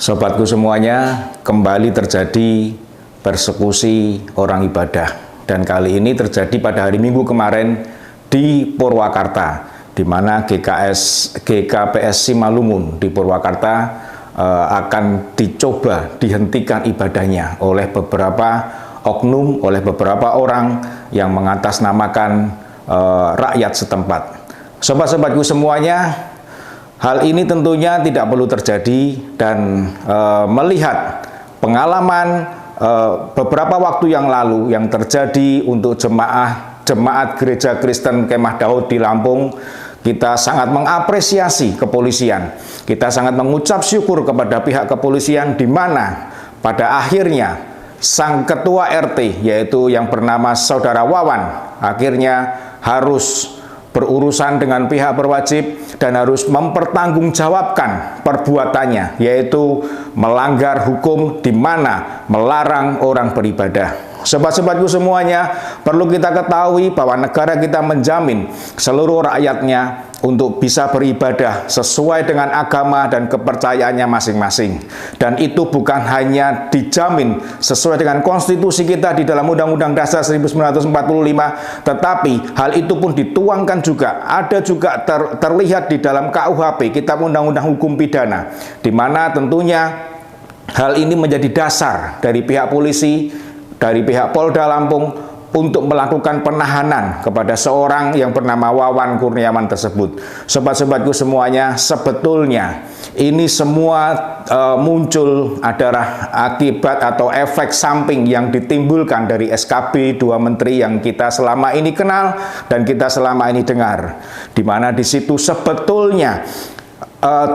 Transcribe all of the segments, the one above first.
Sobatku semuanya, kembali terjadi persekusi orang ibadah. Dan kali ini terjadi pada hari Minggu kemarin di Purwakarta, di mana GKPS Simalungun di Purwakarta akan dicoba dihentikan ibadahnya oleh beberapa oknum, oleh beberapa orang yang mengatasnamakan rakyat setempat. Sobat-sobatku semuanya, hal ini tentunya tidak perlu terjadi, dan melihat pengalaman beberapa waktu yang lalu yang terjadi untuk jemaat Gereja Kristen Kemah Daud di Lampung, kita sangat mengapresiasi kepolisian. Kita sangat mengucap syukur kepada pihak kepolisian, di mana pada akhirnya sang ketua RT, yaitu yang bernama Saudara Wawan, akhirnya harus berurusan dengan pihak berwajib dan harus mempertanggungjawabkan perbuatannya, yaitu melanggar hukum di mana melarang orang beribadah. Sobat-sobatku semuanya, perlu kita ketahui bahwa negara kita menjamin seluruh rakyatnya untuk bisa beribadah sesuai dengan agama dan kepercayaannya masing-masing. Dan itu bukan hanya dijamin sesuai dengan konstitusi kita di dalam Undang-Undang Dasar 1945, tetapi hal itu pun dituangkan juga, ada juga terlihat di dalam KUHP, Kitab Undang-Undang Hukum Pidana, di mana tentunya hal ini menjadi dasar dari pihak polisi, dari pihak Polda Lampung untuk melakukan penahanan kepada seorang yang bernama Wawan Kurniawan tersebut. Sobat-sobatku semuanya, sebetulnya ini semua muncul adalah akibat atau efek samping yang ditimbulkan dari SKB 2 menteri yang kita selama ini kenal dan kita selama ini dengar, di mana di situ sebetulnya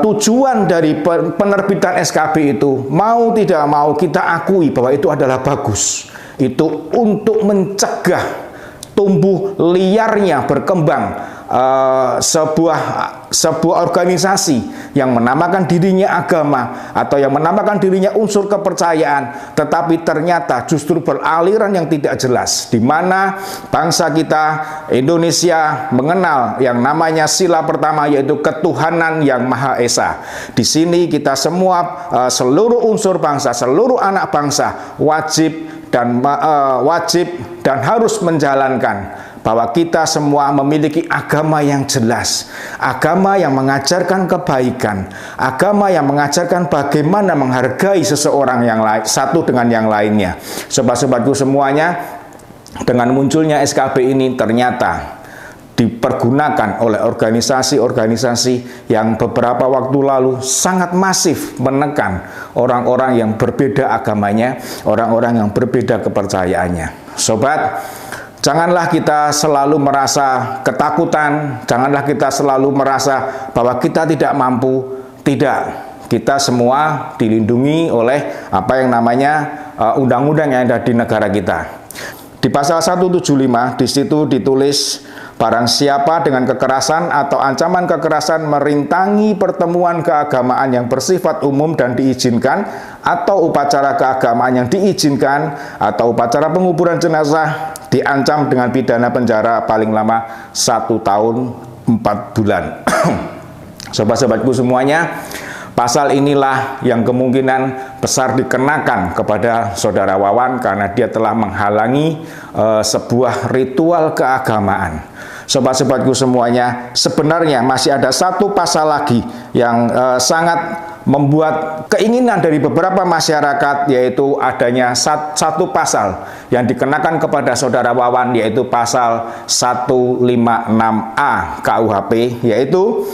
tujuan dari penerbitan SKB itu, mau tidak mau kita akui bahwa itu adalah bagus. Itu untuk mencegah tumbuh liarnya berkembang sebuah organisasi yang menamakan dirinya agama atau yang menamakan dirinya unsur kepercayaan, tetapi ternyata justru beraliran yang tidak jelas, di mana bangsa kita Indonesia mengenal yang namanya sila pertama, yaitu ketuhanan yang Maha Esa. Di sini kita semua, seluruh unsur bangsa, seluruh anak bangsa wajib dan harus menjalankan bahwa kita semua memiliki agama yang jelas, agama yang mengajarkan kebaikan, agama yang mengajarkan bagaimana menghargai seseorang yang lain, satu dengan yang lainnya. Sobat-sobatku semuanya, dengan munculnya SKB ini ternyata dipergunakan oleh organisasi-organisasi yang beberapa waktu lalu sangat masif menekan orang-orang yang berbeda agamanya, orang-orang yang berbeda kepercayaannya. Sobat, janganlah kita selalu merasa ketakutan, janganlah kita selalu merasa bahwa kita tidak mampu. Tidak, kita semua dilindungi oleh apa yang namanya undang-undang yang ada di negara kita. Di pasal 175 di situ ditulis, barang siapa dengan kekerasan atau ancaman kekerasan merintangi pertemuan keagamaan yang bersifat umum dan diizinkan, atau upacara keagamaan yang diizinkan, atau upacara penguburan jenazah, diancam dengan pidana penjara paling lama 1 tahun 4 bulan. Sobat-sobatku semuanya, pasal inilah yang kemungkinan besar dikenakan kepada Saudara Wawan karena dia telah menghalangi sebuah ritual keagamaan. Sobat-sobatku semuanya, sebenarnya masih ada satu pasal lagi yang sangat membuat keinginan dari beberapa masyarakat, yaitu adanya satu pasal yang dikenakan kepada Saudara Wawan, yaitu pasal 156A KUHP, yaitu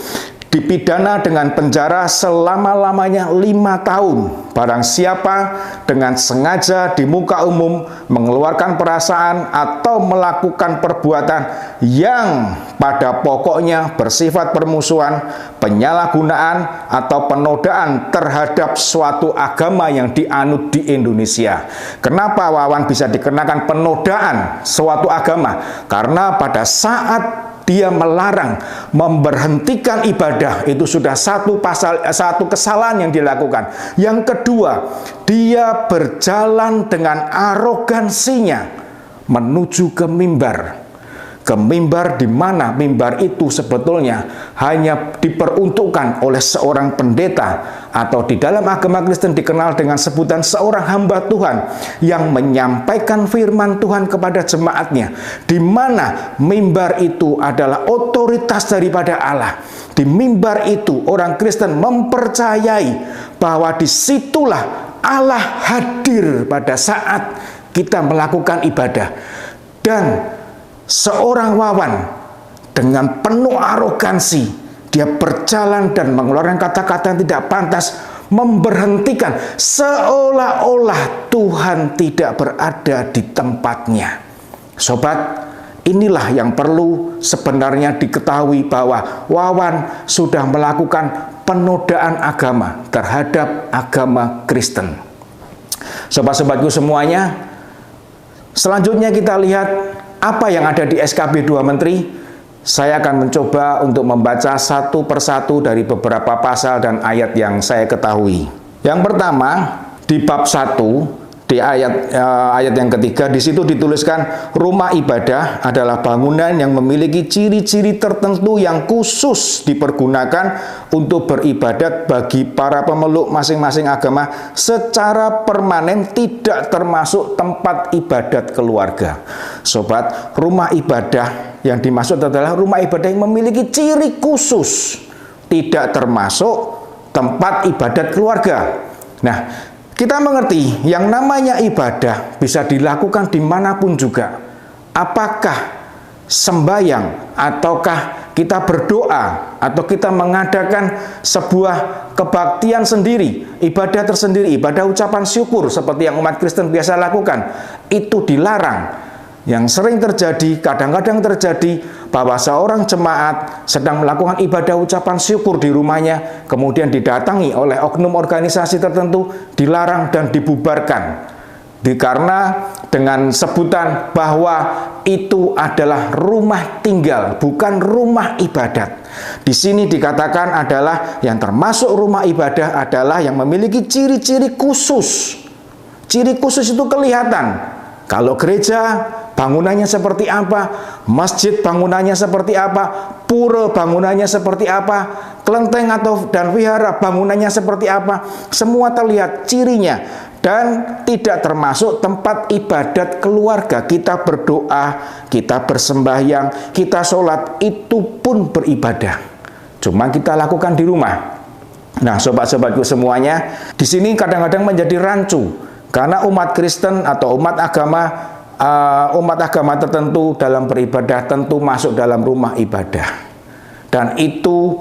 dipidana dengan penjara selama-lamanya 5 tahun barang siapa dengan sengaja di muka umum mengeluarkan perasaan atau melakukan perbuatan yang pada pokoknya bersifat permusuhan, penyalahgunaan, atau penodaan terhadap suatu agama yang dianut di Indonesia. Kenapa Wawan bisa dikenakan penodaan suatu agama? Karena pada saat dia melarang memberhentikan ibadah, itu sudah satu kesalahan yang dilakukan. Yang kedua, dia berjalan dengan arogansinya menuju ke mimbar. ke mimbar, di mana mimbar itu sebetulnya hanya diperuntukkan oleh seorang pendeta, atau di dalam agama Kristen dikenal dengan sebutan seorang hamba Tuhan yang menyampaikan firman Tuhan kepada jemaatnya, di mana mimbar itu adalah otoritas daripada Allah. Di mimbar itu orang Kristen mempercayai bahwa disitulah Allah hadir pada saat kita melakukan ibadah. Dan seorang Wawan dengan penuh arogansi, dia berjalan dan mengeluarkan kata-kata yang tidak pantas, memberhentikan, seolah-olah Tuhan tidak berada di tempatnya. Sobat, inilah yang perlu sebenarnya diketahui, bahwa Wawan sudah melakukan penodaan agama terhadap agama Kristen. Sobat-sobatku semuanya, selanjutnya kita lihat apa yang ada di SKB 2 Menteri. Saya akan mencoba untuk membaca satu persatu dari beberapa pasal dan ayat yang saya ketahui. Yang pertama, di bab 1, di ayat yang ketiga, di situ dituliskan rumah ibadah adalah bangunan yang memiliki ciri-ciri tertentu yang khusus dipergunakan untuk beribadat bagi para pemeluk masing-masing agama secara permanen, tidak termasuk tempat ibadat keluarga. Sobat, rumah ibadah yang dimaksud adalah rumah ibadah yang memiliki ciri khusus, tidak termasuk tempat ibadat keluarga. Nah, kita mengerti yang namanya ibadah bisa dilakukan dimanapun juga. Apakah sembahyang, ataukah kita berdoa, atau kita mengadakan sebuah kebaktian sendiri, ibadah tersendiri, ibadah ucapan syukur seperti yang umat Kristen biasa lakukan, itu dilarang. Yang sering terjadi, kadang-kadang terjadi, bahwa seorang jemaat sedang melakukan ibadah ucapan syukur di rumahnya, kemudian didatangi oleh oknum organisasi tertentu, dilarang dan dibubarkan. Karena dengan sebutan bahwa itu adalah rumah tinggal, bukan rumah ibadat. Di sini dikatakan adalah yang termasuk rumah ibadah adalah yang memiliki ciri-ciri khusus. Ciri khusus itu kelihatan. Kalau gereja bangunannya seperti apa, masjid bangunannya seperti apa, pura bangunannya seperti apa, kelenteng dan wihara bangunannya seperti apa, semua terlihat cirinya. Dan tidak termasuk tempat ibadat keluarga. Kita berdoa, kita bersembahyang, kita sholat, itu pun beribadah. Cuma kita lakukan di rumah. Nah, sobat-sobatku semuanya, di sini kadang-kadang menjadi rancu. Karena umat Kristen atau umat agama tertentu dalam beribadah tentu masuk dalam rumah ibadah. Dan itu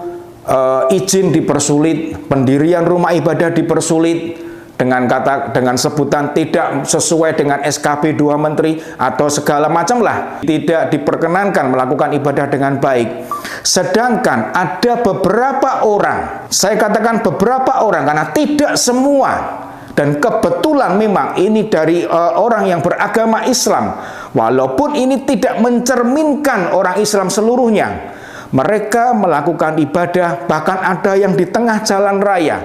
izin dipersulit, pendirian rumah ibadah dipersulit, dengan sebutan tidak sesuai dengan SKB 2 Menteri atau segala macam lah, tidak diperkenankan melakukan ibadah dengan baik. Sedangkan ada beberapa orang, saya katakan beberapa orang karena tidak semua, dan kebetulan memang ini dari orang yang beragama Islam, walaupun ini tidak mencerminkan orang Islam seluruhnya. Mereka melakukan ibadah, bahkan ada yang di tengah jalan raya,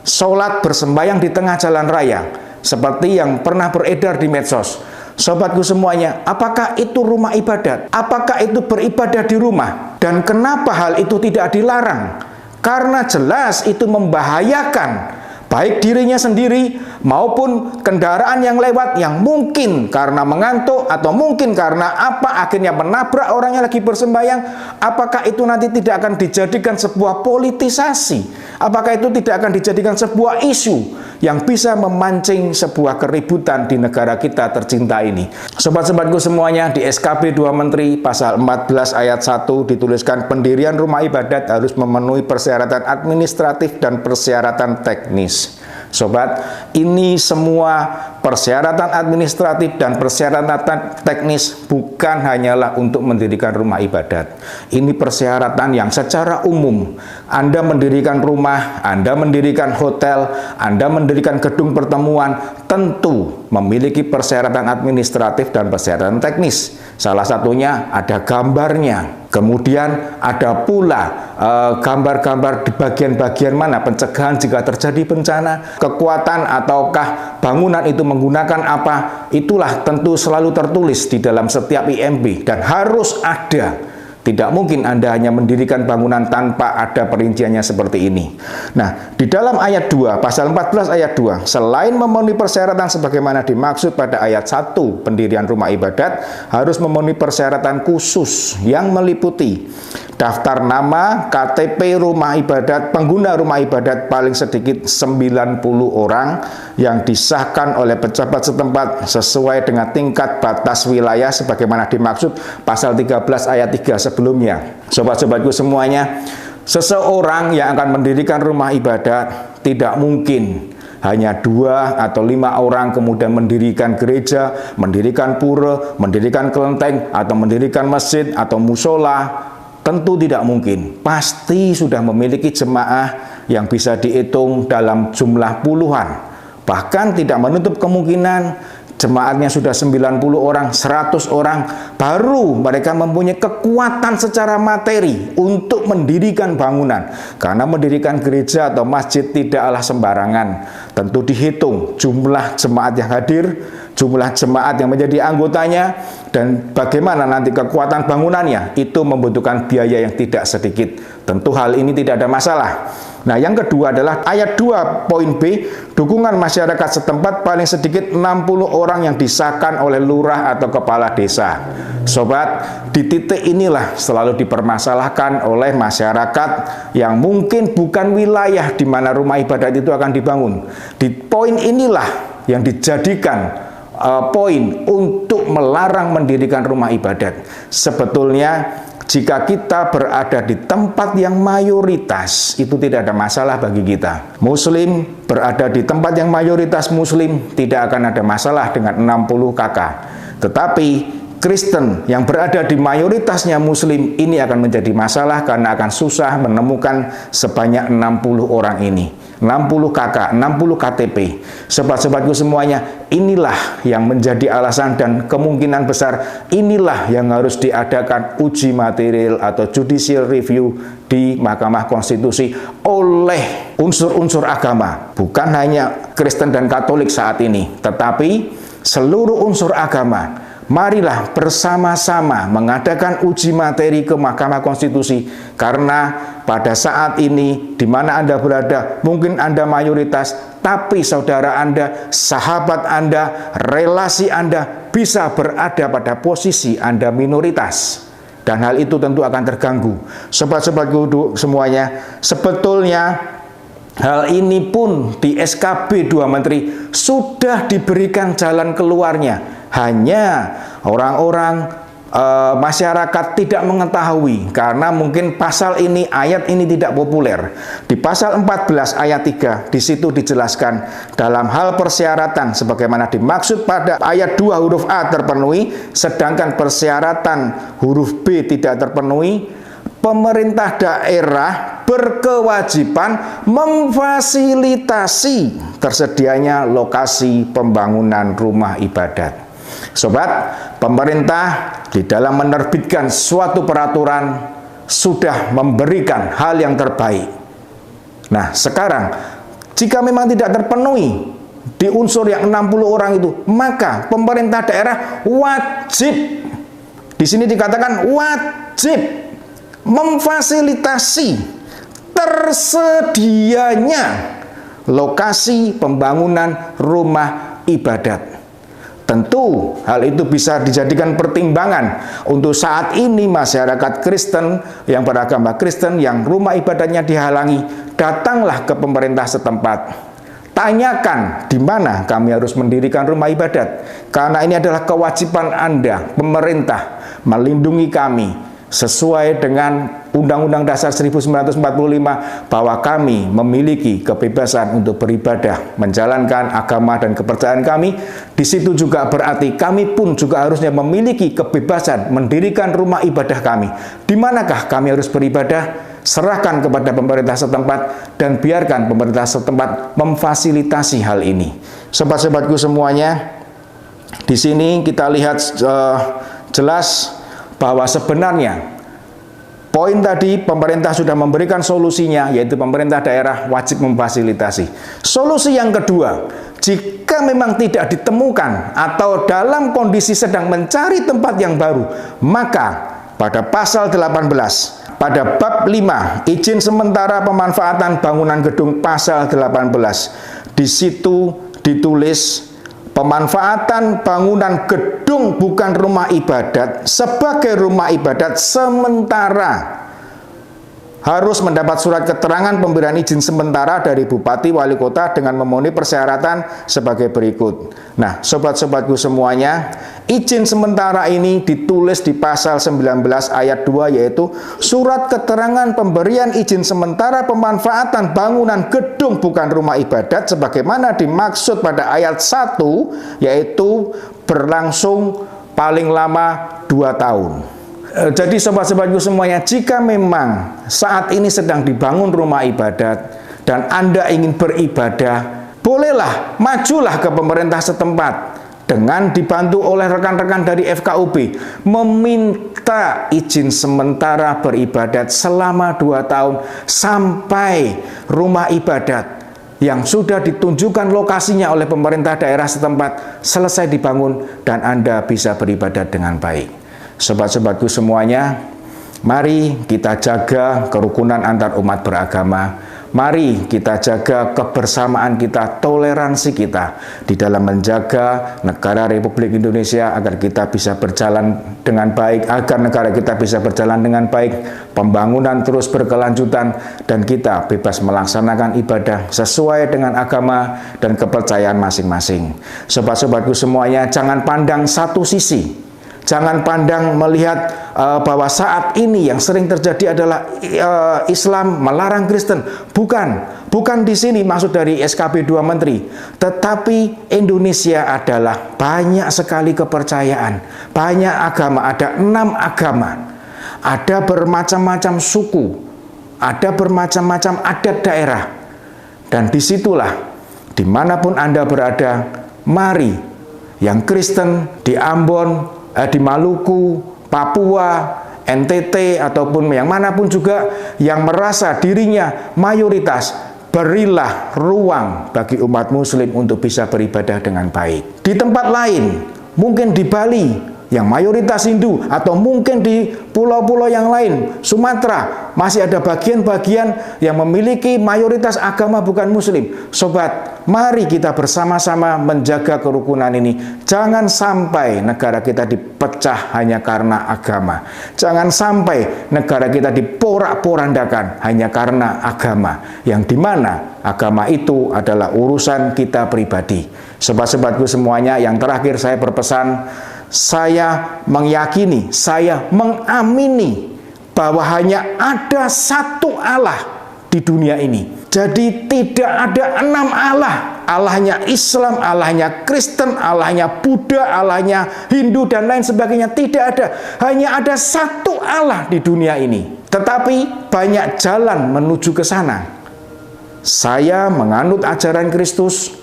sholat bersembahyang di tengah jalan raya, seperti yang pernah beredar di medsos. Sobatku semuanya, apakah itu rumah ibadat? Apakah itu beribadah di rumah? Dan kenapa hal itu tidak dilarang? Karena jelas itu membahayakan baik dirinya sendiri maupun kendaraan yang lewat, yang mungkin karena mengantuk atau mungkin karena apa akhirnya menabrak orang yang lagi bersembahyang. Apakah itu nanti tidak akan dijadikan sebuah politisasi? Apakah itu tidak akan dijadikan sebuah isu yang bisa memancing sebuah keributan di negara kita tercinta ini? Sobat-sobatku semuanya, di SKB 2 Menteri pasal 14 ayat 1 dituliskan pendirian rumah ibadat harus memenuhi persyaratan administratif dan persyaratan teknis. Sobat, ini semua persyaratan administratif dan persyaratan teknis bukan hanyalah untuk mendirikan rumah ibadat. Ini persyaratan yang secara umum. Anda mendirikan rumah, Anda mendirikan hotel, Anda mendirikan gedung pertemuan, tentu memiliki persyaratan administratif dan persyaratan teknis. Salah satunya ada gambarnya. Kemudian ada pula gambar-gambar di bagian-bagian mana pencegahan jika terjadi bencana, kekuatan ataukah bangunan itu menggunakan apa, itulah tentu selalu tertulis di dalam setiap IMB dan harus ada. Tidak mungkin Anda hanya mendirikan bangunan tanpa ada perinciannya seperti ini. Nah, di dalam ayat 2, pasal 14 ayat 2, selain memenuhi persyaratan sebagaimana dimaksud pada ayat 1, pendirian rumah ibadat harus memenuhi persyaratan khusus yang meliputi daftar nama, KTP rumah ibadat, pengguna rumah ibadat paling sedikit 90 orang yang disahkan oleh pejabat setempat sesuai dengan tingkat batas wilayah sebagaimana dimaksud pasal 13 ayat 3 sebelumnya. Sobat-sobatku semuanya, seseorang yang akan mendirikan rumah ibadat tidak mungkin hanya 2 atau 5 orang kemudian mendirikan gereja, mendirikan pura, mendirikan kelenteng, atau mendirikan masjid atau musola. Tentu tidak mungkin. Pasti sudah memiliki jemaah yang bisa dihitung dalam jumlah puluhan. Bahkan tidak menutup kemungkinan jemaatnya sudah 90 orang, 100 orang, baru mereka mempunyai kekuatan secara materi untuk mendirikan bangunan. Karena mendirikan gereja atau masjid tidaklah sembarangan. Tentu dihitung jumlah jemaat yang hadir, jumlah jemaat yang menjadi anggotanya, dan bagaimana nanti kekuatan bangunannya. Itu membutuhkan biaya yang tidak sedikit. Tentu hal ini tidak ada masalah. Nah, yang kedua adalah ayat 2 poin B, dukungan masyarakat setempat paling sedikit 60 orang yang disahkan oleh lurah atau kepala desa. Sobat, di titik inilah selalu dipermasalahkan oleh masyarakat yang mungkin bukan wilayah di mana rumah ibadat itu akan dibangun. Di poin inilah yang dijadikan poin untuk melarang mendirikan rumah ibadat. Sebetulnya jika kita berada di tempat yang mayoritas, itu tidak ada masalah bagi kita. Muslim berada di tempat yang mayoritas Muslim, tidak akan ada masalah dengan 60 kakak. Tetapi Kristen yang berada di mayoritasnya Muslim, ini akan menjadi masalah karena akan susah menemukan sebanyak 60 orang ini. 60 kakak, 60 KTP. Sobat-sobatku semuanya, inilah yang menjadi alasan dan kemungkinan besar inilah yang harus diadakan uji material atau judicial review di Mahkamah Konstitusi oleh unsur-unsur agama. Bukan hanya Kristen dan Katolik saat ini, tetapi seluruh unsur agama. Marilah bersama-sama mengadakan uji materi ke Mahkamah Konstitusi, karena pada saat ini di mana Anda berada, mungkin Anda mayoritas, tapi saudara Anda, sahabat Anda, relasi Anda bisa berada pada posisi Anda minoritas. Dan hal itu tentu akan terganggu. Sobat-sobatku semuanya, sebetulnya hal ini pun di SKB 2 Menteri sudah diberikan jalan keluarnya. Hanya orang-orang masyarakat tidak mengetahui karena mungkin pasal ini, ayat ini tidak populer. Di pasal 14 ayat 3 di situ dijelaskan dalam hal persyaratan sebagaimana dimaksud pada ayat 2 huruf A terpenuhi, sedangkan persyaratan huruf B tidak terpenuhi. Pemerintah daerah berkewajiban memfasilitasi tersedianya lokasi pembangunan rumah ibadat. Sobat, pemerintah di dalam menerbitkan suatu peraturan sudah memberikan hal yang terbaik. Nah, sekarang jika memang tidak terpenuhi di unsur yang 60 orang itu, maka pemerintah daerah wajib, di sini dikatakan wajib memfasilitasi tersedianya lokasi pembangunan rumah ibadat. Tentu hal itu bisa dijadikan pertimbangan untuk saat ini masyarakat Kristen yang beragama Kristen yang rumah ibadahnya dihalangi, datanglah ke pemerintah setempat. Tanyakan di mana kami harus mendirikan rumah ibadat, karena ini adalah kewajiban Anda, pemerintah, melindungi kami sesuai dengan Undang-Undang Dasar 1945 bahwa kami memiliki kebebasan untuk beribadah, menjalankan agama dan kepercayaan kami. Di situ juga berarti kami pun juga harusnya memiliki kebebasan mendirikan rumah ibadah kami. Di manakah kami harus beribadah? Serahkan kepada pemerintah setempat dan biarkan pemerintah setempat memfasilitasi hal ini. Sobat-sobatku semuanya, di sini kita lihat jelas bahwa sebenarnya Poin tadi, pemerintah sudah memberikan solusinya, yaitu pemerintah daerah wajib memfasilitasi. Solusi yang kedua, jika memang tidak ditemukan atau dalam kondisi sedang mencari tempat yang baru, maka pada pasal 18, pada bab 5, izin sementara pemanfaatan bangunan gedung pasal 18, di situ ditulis pemanfaatan bangunan gedung bukan rumah ibadat sebagai rumah ibadat sementara harus mendapat surat keterangan pemberian izin sementara dari Bupati Wali Kota dengan memenuhi persyaratan sebagai berikut. Nah, sobat-sobatku semuanya, izin sementara ini ditulis di pasal 19 ayat 2, yaitu surat keterangan pemberian izin sementara pemanfaatan bangunan gedung bukan rumah ibadat sebagaimana dimaksud pada ayat 1, yaitu berlangsung paling lama 2 tahun. Jadi sobat-sobatku semuanya, jika memang saat ini sedang dibangun rumah ibadat dan Anda ingin beribadah, bolehlah majulah ke pemerintah setempat dengan dibantu oleh rekan-rekan dari FKUB meminta izin sementara beribadat selama 2 tahun sampai rumah ibadat yang sudah ditunjukkan lokasinya oleh pemerintah daerah setempat selesai dibangun dan Anda bisa beribadat dengan baik. Sobat-sobatku semuanya, mari kita jaga kerukunan antar umat beragama. Mari kita jaga kebersamaan kita, toleransi kita di dalam menjaga negara Republik Indonesia agar kita bisa berjalan dengan baik, agar negara kita bisa berjalan dengan baik, pembangunan terus berkelanjutan, dan kita bebas melaksanakan ibadah sesuai dengan agama dan kepercayaan masing-masing. Sobat-sobatku semuanya, jangan pandang satu sisi. Jangan pandang melihat bahwa saat ini yang sering terjadi adalah Islam melarang Kristen. Bukan di sini maksud dari SKP 2 Menteri. Tetapi Indonesia adalah banyak sekali kepercayaan, banyak agama, ada 6 agama. Ada bermacam-macam suku, ada bermacam-macam adat daerah. Dan disitulah, dimanapun Anda berada, mari yang Kristen di Ambon, di Maluku, Papua, NTT, ataupun yang manapun juga yang merasa dirinya mayoritas, berilah ruang bagi umat muslim untuk bisa beribadah dengan baik. Di tempat lain, mungkin di Bali, yang mayoritas Hindu, atau mungkin di pulau-pulau yang lain, Sumatera, masih ada bagian-bagian yang memiliki mayoritas agama bukan muslim. Sobat, mari kita bersama-sama menjaga kerukunan ini. Jangan sampai negara kita dipecah hanya karena agama. Jangan sampai negara kita diporak-porandakan hanya karena agama, yang dimana agama itu adalah urusan kita pribadi. Sobat-sobatku semuanya, yang terakhir saya berpesan, saya meyakini, saya mengamini bahwa hanya ada satu Allah di dunia ini. Jadi tidak ada 6 Allah. Allahnya Islam, Allahnya Kristen, Allahnya Buddha, Allahnya Hindu, dan lain sebagainya. Tidak ada. Hanya ada satu Allah di dunia ini. Tetapi banyak jalan menuju ke sana. Saya menganut ajaran Kristus.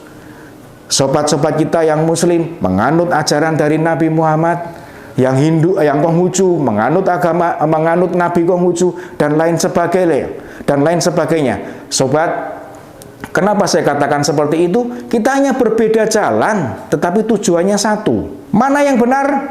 Sobat-sobat kita yang muslim menganut ajaran dari Nabi Muhammad, yang Hindu, yang Konghucu menganut Nabi Konghucu, dan lain sebagainya. Sobat, kenapa saya katakan seperti itu? Kita hanya berbeda jalan, tetapi tujuannya satu. Mana yang benar?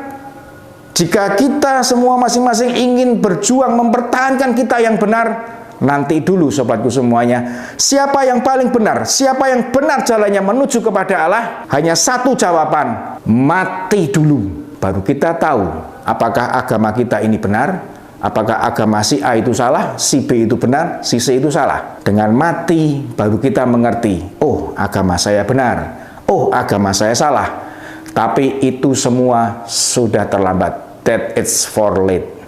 Jika kita semua masing-masing ingin berjuang mempertahankan kita yang benar, nanti dulu sobatku semuanya, siapa yang paling benar, siapa yang benar jalannya menuju kepada Allah, hanya satu jawaban: mati dulu. Baru kita tahu apakah agama kita ini benar, apakah agama si A itu salah, si B itu benar, si C itu salah. Dengan mati baru kita mengerti, oh agama saya benar, oh agama saya salah. Tapi itu semua sudah terlambat. That it's for late.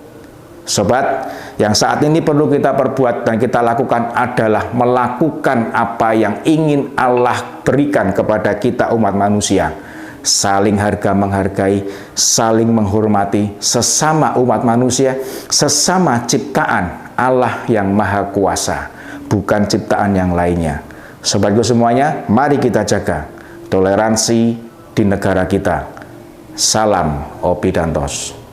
Sobat, yang saat ini perlu kita perbuat dan kita lakukan adalah melakukan apa yang ingin Allah berikan kepada kita umat manusia. Saling harga menghargai, saling menghormati sesama umat manusia, sesama ciptaan Allah yang Maha Kuasa, bukan ciptaan yang lainnya. Sobatku semuanya, mari kita jaga toleransi di negara kita. Salam Opidantos.